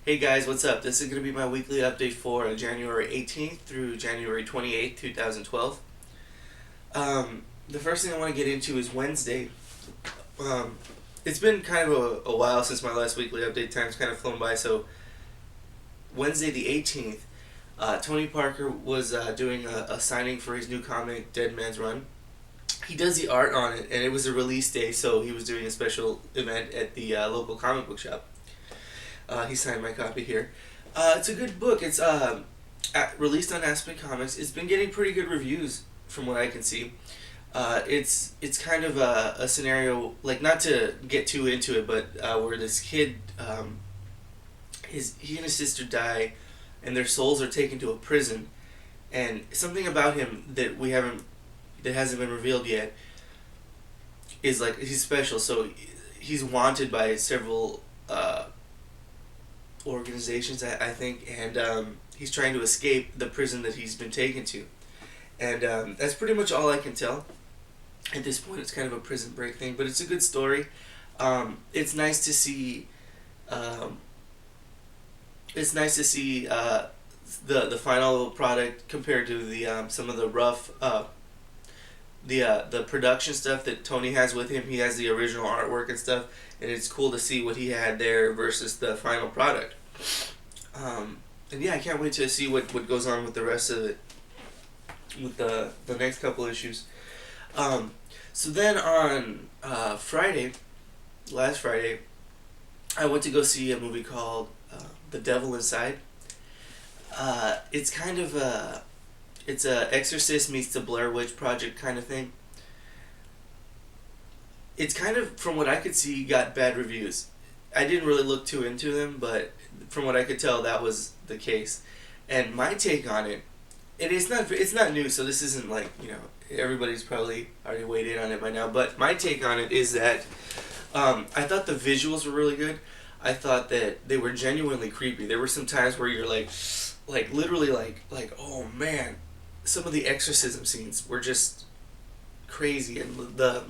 Hey guys, what's up? This is going to be my weekly update for January 18th through January 28th, 2012. The first thing I want to get into is Wednesday. Um, it's been kind of a while since my last weekly update. Time's kind of flown by, so Wednesday the 18th, Tony Parker was doing a signing for his new comic, Dead Man's Run. He does the art on it, and it was a release day, so he was doing a special event at the local comic book shop. He signed my copy here. It's a good book. It's released on Aspen Comics. It's been getting pretty good reviews from what I can see. It's kind of a scenario, like, not to get too into it, but where this kid, he and his sister die, and their souls are taken to a prison, and something about him that hasn't been revealed yet is, like, he's special. So he's wanted by several organizations, I think, and he's trying to escape the prison that he's been taken to. And that's pretty much all I can tell. At this point, it's kind of a prison break thing, but it's a good story. It's nice to see. Um, it's nice to see the final product compared to the some of the rough the production stuff that Tony has with him. He has the original artwork and stuff, and it's cool to see what he had there versus the final product. And yeah, I can't wait to see what goes on with the rest of it, with the next couple issues. Um, so then on last Friday, I went to go see a movie called The Devil Inside. It's kind of it's a Exorcist meets the Blair Witch Project kind of thing. It's kind of, from what I could see, got bad reviews. I didn't really look too into them, but from what I could tell, that was the case. And my take on it, and it's not new, so this isn't like, everybody's probably already weighed in on it by now. But my take on it is that I thought the visuals were really good. I thought that they were genuinely creepy. There were some times where you're like literally like oh man, some of the exorcism scenes were just crazy, and the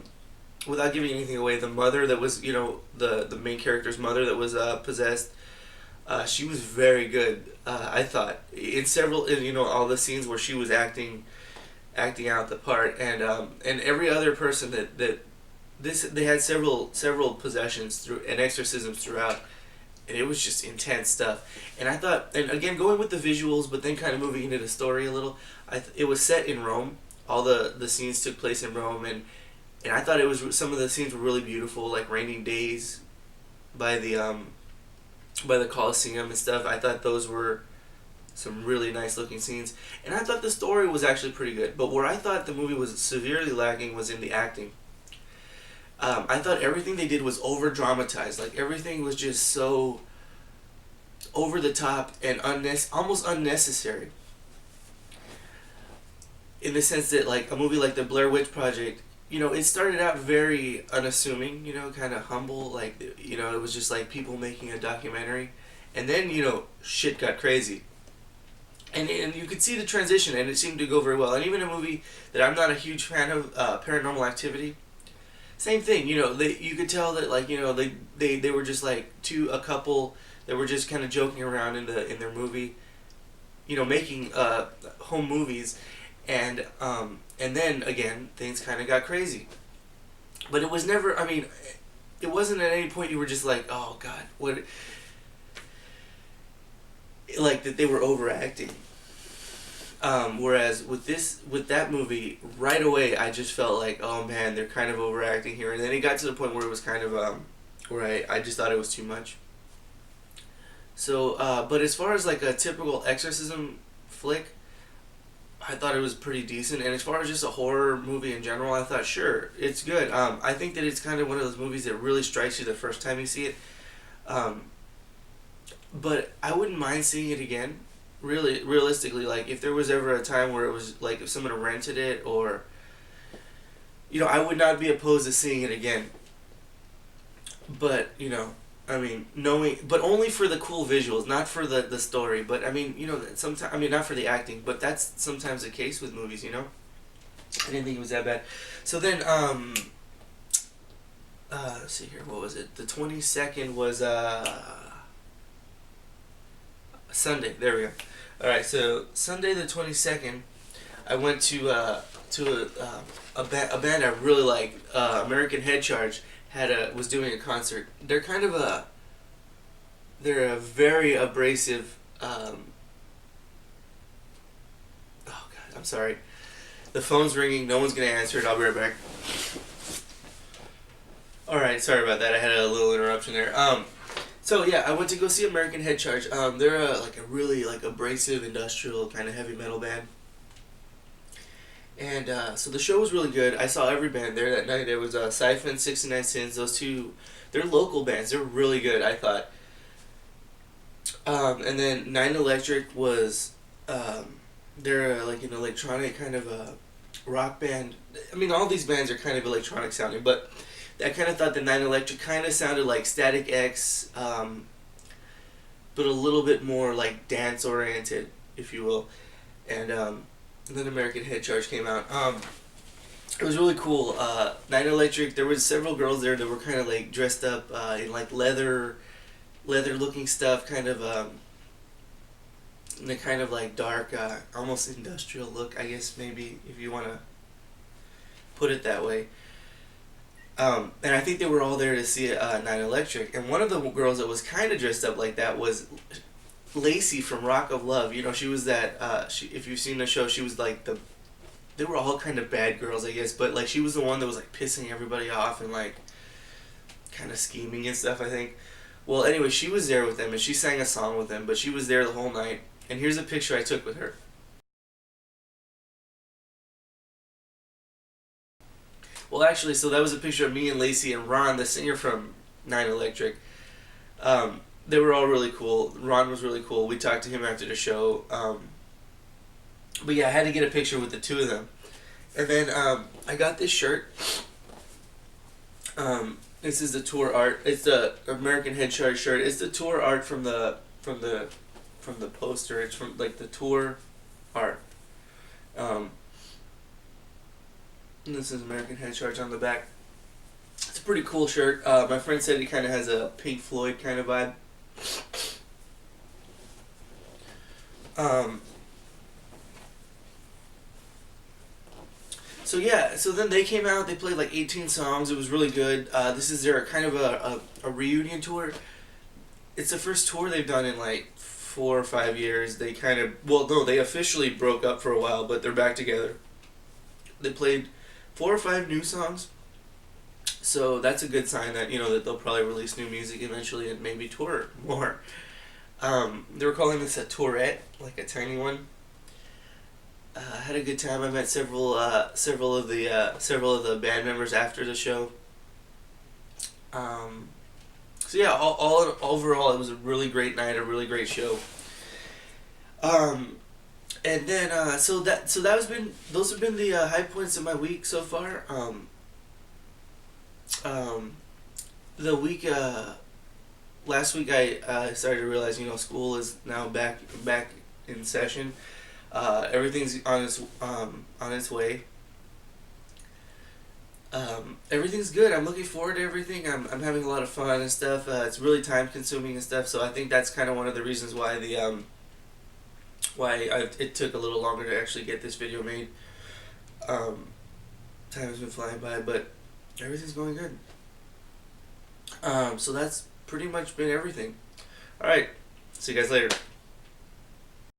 without giving anything away, the mother that was, the main character's mother that was possessed, she was very good. I thought all the scenes where she was acting out the part, and every other person that they had several possessions through and exorcisms throughout, and it was just intense stuff. And I thought, and again, going with the visuals, but then kind of moving into the story a little, it was set in Rome. All the scenes took place in Rome, and I thought some of the scenes were really beautiful, like Raining Days by the Colosseum and stuff. I thought those were some really nice looking scenes, and I thought the story was actually pretty good. But where I thought the movie was severely lacking was in the acting. I thought everything they did was over dramatized. Like, everything was just so over the top and almost unnecessary. In the sense that, like, a movie like The Blair Witch Project, it started out very unassuming, kind of humble, like, it was just like people making a documentary, and then, shit got crazy. And you could see the transition, and it seemed to go very well. And even a movie that I'm not a huge fan of, Paranormal Activity, same thing. You could tell that, like, they were just like a couple that were just kind of joking around in their movie, making home movies, and then again things kind of got crazy. But it was never. I mean, it wasn't at any point you were just like, oh God, what? Like, that they were overacting. Whereas with that movie, right away I just felt like, oh man, they're kind of overacting here, and then it got to the point where it was kind of where I just thought it was too much. So, but as far as like a typical exorcism flick, I thought it was pretty decent, and as far as just a horror movie in general, I thought, sure, it's good. I think that it's kind of one of those movies that really strikes you the first time you see it. Um, but I wouldn't mind seeing it again. Really, realistically, like, if there was ever a time where it was like, if someone rented it, or I would not be opposed to seeing it again. But I mean, knowing, but only for the cool visuals, not for the story. But I mean, sometimes, I mean, not for the acting, but that's sometimes the case with movies. I didn't think it was that bad. So then, let's see here, what was it? The 22nd was Sunday. There we go. All right, so Sunday the 22nd, I went to a band I really like. American Head Charge was doing a concert. They're a very abrasive. Oh God, I'm sorry. The phone's ringing. No one's gonna answer it. I'll be right back. All right, sorry about that. I had a little interruption there. So yeah, I went to go see American Head Charge. They're like a really like abrasive industrial kind of heavy metal band. And so the show was really good. I saw every band there that night. It was Siphon, 69 Sins. Those two, they're local bands. They're really good, I thought. And then Nine Electric was, they're like an electronic kind of a rock band. I mean, all these bands are kind of electronic sounding, but I kind of thought the Nine Electric kind of sounded like Static X, but a little bit more like dance oriented, if you will. And then American Head Charge came out. It was really cool. Nine Electric. There was several girls there that were kind of like dressed up in like leather looking stuff, kind of in a kind of like dark, almost industrial look, I guess maybe if you want to put it that way. And I think they were all there to see Nine Electric. And one of the girls that was kind of dressed up like that was Lacey from Rock of Love. You know, she was that. If you've seen the show, she was like the. They were all kind of bad girls, I guess, but like she was the one that was like pissing everybody off and like kind of scheming and stuff, I think. Well, anyway, she was there with them and she sang a song with them, but she was there the whole night. And here's a picture I took with her. Well, actually, so that was a picture of me and Lacey and Ron, the singer from Nine Electric. They were all really cool. Ron was really cool. We talked to him after the show. But yeah, I had to get a picture with the two of them. And then I got this shirt. This is the tour art. It's the American Head Charge shirt. It's the tour art from the poster. It's from like the tour art. And this is American Head Charge on the back. It's a pretty cool shirt. My friend said it kind of has a Pink Floyd kind of vibe. So yeah, so then they came out. They played like 18 songs. It was really good. This is their kind of a reunion tour. It's the first tour they've done in like 4 or 5 years. They kind of they officially broke up for a while, but they're back together. They played 4 or 5 new songs. So that's a good sign that, you know, that they'll probably release new music eventually and maybe tour more. They were calling this a tourette, like a tiny one. I had a good time. I met several of the band members after the show. So yeah, all overall, it was a really great night, a really great show. And then those have been the high points of my week so far. The week last week I started to realize, you know, school is now back in session. Everything's on its way. Everything's good. I'm looking forward to everything. I'm having a lot of fun and stuff. It's really time consuming and stuff. So I think that's kind of one of the reasons why it took a little longer to actually get this video made. Time has been flying by, but everything's going good. So that's pretty much been everything. All right. See you guys later.